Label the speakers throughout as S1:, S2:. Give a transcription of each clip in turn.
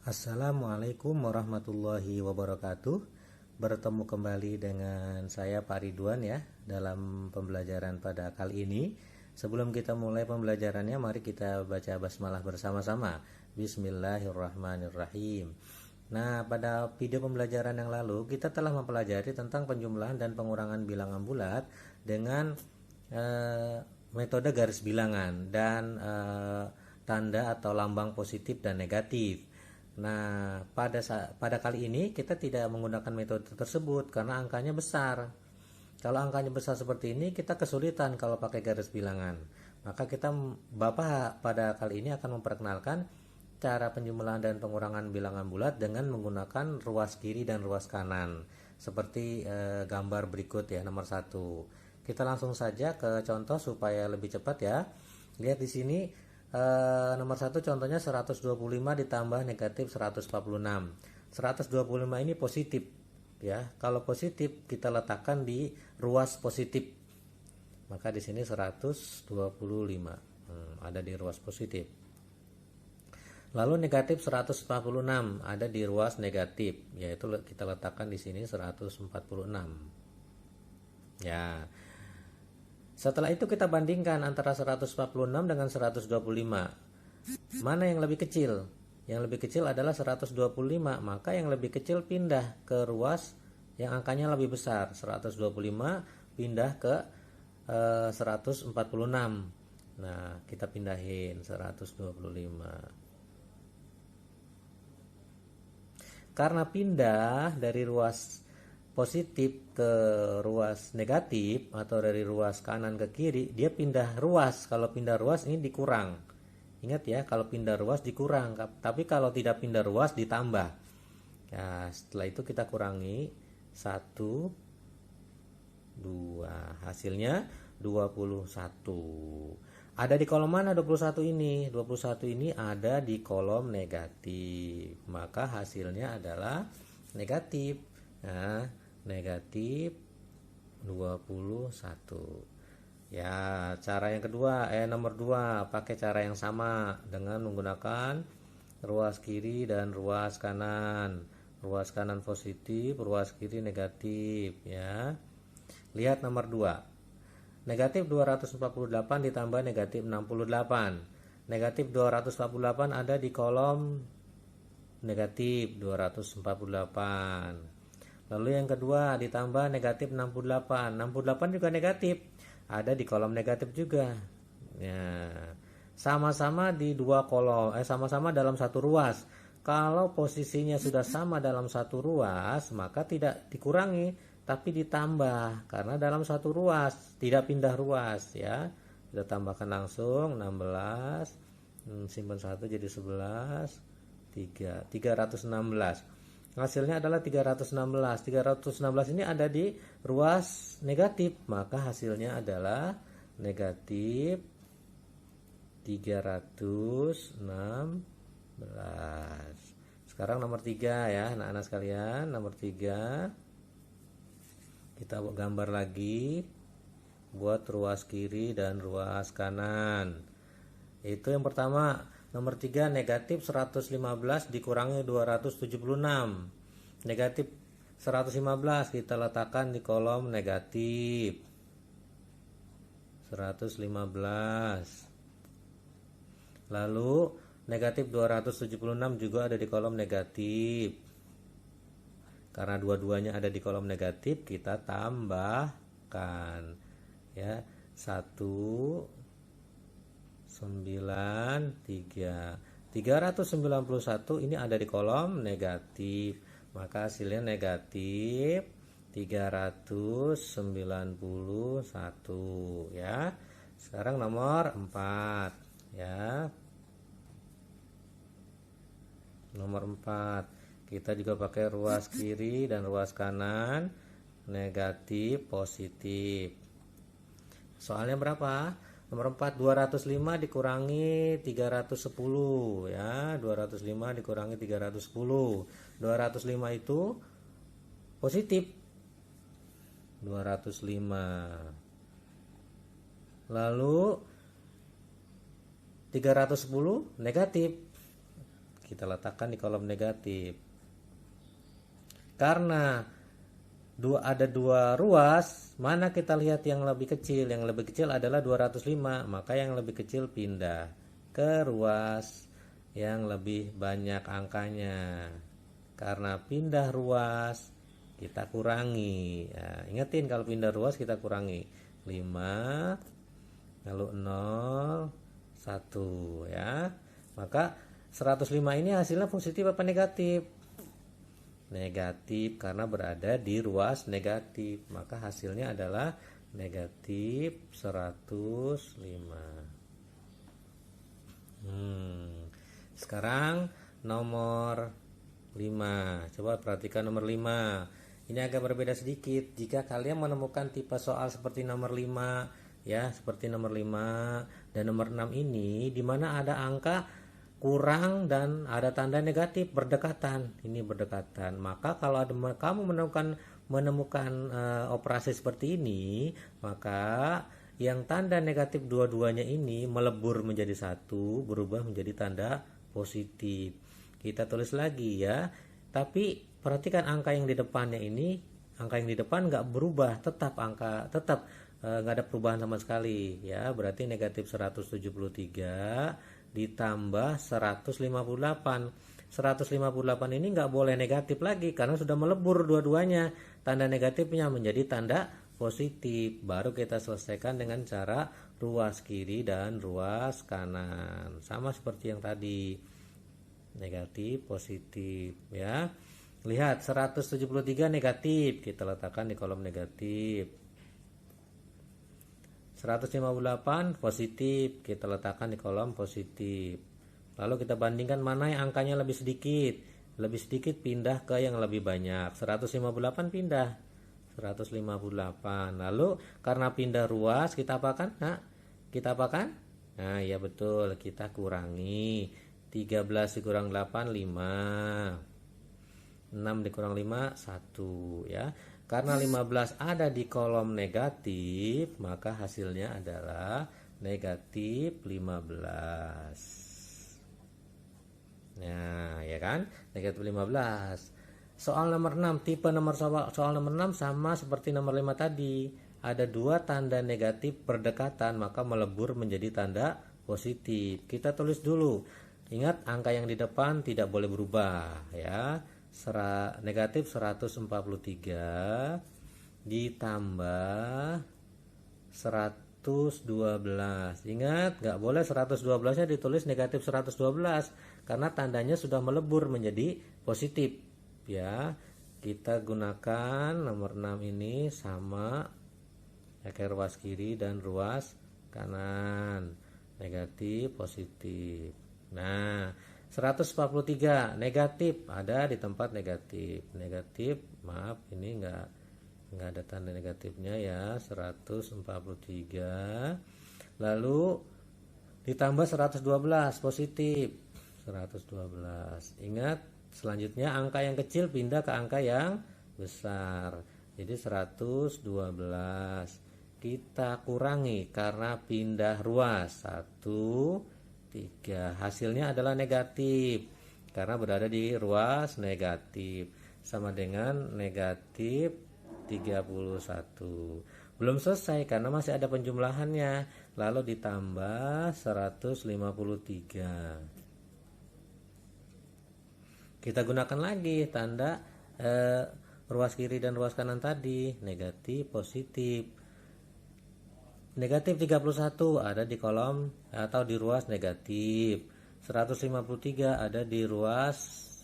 S1: Assalamualaikum warahmatullahi wabarakatuh. Bertemu kembali dengan saya Pak Ridwan ya dalam pembelajaran pada kali ini. Sebelum kita mulai pembelajarannya, mari kita baca basmalah bersama-sama. Bismillahirrahmanirrahim. Nah, pada video pembelajaran yang lalu kita telah mempelajari tentang penjumlahan dan pengurangan bilangan bulat dengan metode garis bilangan dan tanda atau lambang positif dan negatif. Nah, pada kali ini kita tidak menggunakan metode tersebut karena angkanya besar. Kalau angkanya besar seperti ini, kita kesulitan kalau pakai garis bilangan. Maka Bapak pada kali ini akan memperkenalkan cara penjumlahan dan pengurangan bilangan bulat dengan menggunakan ruas kiri dan ruas kanan. Seperti gambar berikut ya, nomor 1. Kita langsung saja ke contoh supaya lebih cepat ya. Lihat di sini. Nomor 1 contohnya 125 ditambah negatif 146. 125 ini positif ya. Kalau positif kita letakkan di ruas positif. Maka di sini 125 ada di ruas positif. Lalu negatif 146 ada di ruas negatif, yaitu kita letakkan di sini 146. Ya. Setelah itu kita bandingkan antara 146 dengan 125. Mana yang lebih kecil? Yang lebih kecil adalah 125, maka yang lebih kecil pindah ke ruas yang angkanya lebih besar. 125 pindah ke 146. Nah, kita pindahin 125. Karena pindah dari ruas positif ke ruas negatif atau dari ruas kanan ke kiri, dia pindah ruas. Kalau pindah ruas ini dikurang. Ingat ya, kalau pindah ruas dikurang, tapi kalau tidak pindah ruas ditambah. Ya, setelah itu kita kurangi 1 2, hasilnya 21. Ada di kolom mana 21 ini? 21 ini ada di kolom negatif. Maka hasilnya adalah negatif. Nah, negatif 21. Ya, cara yang kedua, nomor 2, pakai cara yang sama dengan menggunakan ruas kiri dan ruas kanan. Ruas kanan positif, ruas kiri negatif ya. Lihat nomor 2. Negatif 248 ditambah negatif 68. Negatif 248 ada di kolom negatif 248. Lalu yang kedua ditambah negatif 68. 68 juga negatif. Ada di kolom negatif juga. Ya. Sama-sama di dua kolom, sama-sama dalam satu ruas. Kalau posisinya sudah sama dalam satu ruas, maka tidak dikurangi, tapi ditambah karena dalam satu ruas, tidak pindah ruas ya. Kita tambahkan langsung 16. Simpan 1 jadi 11. 316. Hasilnya adalah 316. 316 ini ada di ruas negatif, maka hasilnya adalah negatif 316. Sekarang nomor 3 ya anak-anak sekalian. Nomor 3 kita gambar lagi buat ruas kiri dan ruas kanan. Itu yang pertama. Nomor 3 negatif 115 dikurangi 276. Negatif 115 kita letakkan di kolom negatif. 115. Lalu negatif 276 juga ada di kolom negatif. Karena dua-duanya ada di kolom negatif, kita tambahkan ya. 1 391 ini ada di kolom negatif, maka hasilnya negatif 391 ya. Sekarang nomor 4 ya. Nomor 4 kita juga pakai ruas kiri dan ruas kanan, negatif positif. Soalnya berapa? Nomor 4, 205 dikurangi 310 ya. 205 dikurangi 310. 205 itu positif. 205. Lalu 310 negatif. kita letakkan di kolom negatif. Karena ada dua ruas, mana kita lihat yang lebih kecil? Yang lebih kecil adalah 205, maka yang lebih kecil pindah ke ruas yang lebih banyak angkanya. Karena pindah ruas, kita kurangi. Nah, ingetin kalau pindah ruas kita kurangi 5, lalu 0, 1 ya. Maka 105 ini hasilnya positif apa negatif? Negatif, karena berada di ruas negatif, maka hasilnya adalah negatif 105. Sekarang nomor 5. Coba perhatikan nomor 5. Ini agak berbeda sedikit. Jika kalian menemukan tipe soal seperti nomor 5 ya, seperti nomor 5 dan nomor 6 ini di mana ada angka kurang dan ada tanda negatif berdekatan, ini berdekatan, maka kalau kamu menemukan operasi seperti ini, maka yang tanda negatif dua-duanya ini melebur menjadi satu, berubah menjadi tanda positif. Kita tulis lagi ya, tapi perhatikan angka yang di depannya ini, angka yang di depan nggak berubah, tetap nggak ada perubahan sama sekali ya, berarti negatif 173 ditambah 158. 158 ini nggak boleh negatif lagi karena sudah melebur dua-duanya, tanda negatifnya menjadi tanda positif. Baru kita selesaikan dengan cara ruas kiri dan ruas kanan, sama seperti yang tadi, negatif positif ya. Lihat 173 negatif, kita letakkan di kolom negatif. 158 positif, kita letakkan di kolom positif. Lalu kita bandingkan mana yang angkanya lebih sedikit. Lebih sedikit pindah ke yang lebih banyak. 158 pindah 158. Lalu karena pindah ruas kita apakan? Kita apakan? Nah, ya betul, kita kurangi. 13 dikurang 8 5. 6 dikurang 5 1 ya. Karena 15 ada di kolom negatif, maka hasilnya adalah negatif 15. Nah, ya kan? Negatif 15. Soal nomor 6, tipe nomor soal nomor 6 sama seperti nomor 5 tadi. Ada dua tanda negatif berdekatan, maka melebur menjadi tanda positif. Kita tulis dulu. Ingat, angka yang di depan tidak boleh berubah ya. Negatif 143 ditambah 112. Ingat, nggak boleh 112 nya ditulis negatif 112 karena tandanya sudah melebur menjadi positif ya. Kita gunakan nomor 6 ini sama pakai ruas kiri dan ruas kanan, negatif positif. Nah, 143 negatif ada di tempat negatif. Negatif, maaf ini enggak ada tanda negatifnya ya. 143. Lalu ditambah 112 positif. 112. Ingat, selanjutnya angka yang kecil pindah ke angka yang besar. Jadi 112. Kita kurangi karena pindah ruas. 1 3. Hasilnya adalah negatif karena berada di ruas negatif, sama dengan negatif 31. Belum selesai karena masih ada penjumlahannya, lalu ditambah 153. Kita gunakan lagi tanda ruas kiri dan ruas kanan tadi, negatif positif. Negatif 31 ada di kolom atau di ruas negatif. 153 ada di ruas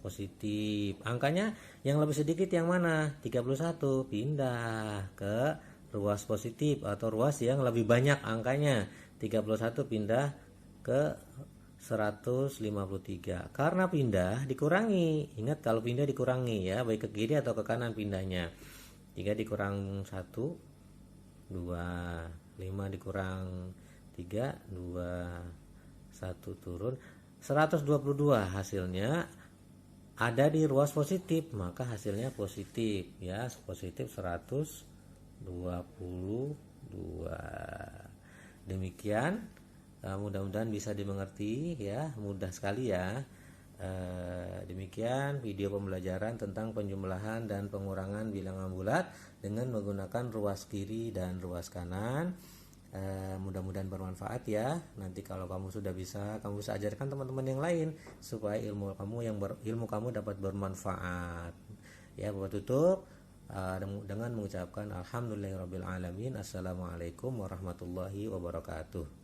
S1: positif. Angkanya yang lebih sedikit yang mana? 31, pindah ke ruas positif atau ruas yang lebih banyak angkanya. 31 pindah ke 153. Karena pindah dikurangi. Ingat, kalau pindah dikurangi ya, baik ke kiri atau ke kanan pindahnya. 3 dikurang 1 2. 5 dikurang 3 2 1 turun 122. Hasilnya ada di ruas positif, maka hasilnya positif ya, positif 122. Demikian, mudah-mudahan bisa dimengerti ya, mudah sekali ya. Demikian video pembelajaran tentang penjumlahan dan pengurangan bilangan bulat dengan menggunakan ruas kiri dan ruas kanan. Mudah-mudahan bermanfaat ya. Nanti kalau kamu sudah bisa, kamu bisa ajarkan teman-teman yang lain supaya ilmu kamu dapat bermanfaat. Ya, Bapak tutup dengan mengucapkan alhamdulillahirabbil alamin. Assalamualaikum warahmatullahi wabarakatuh.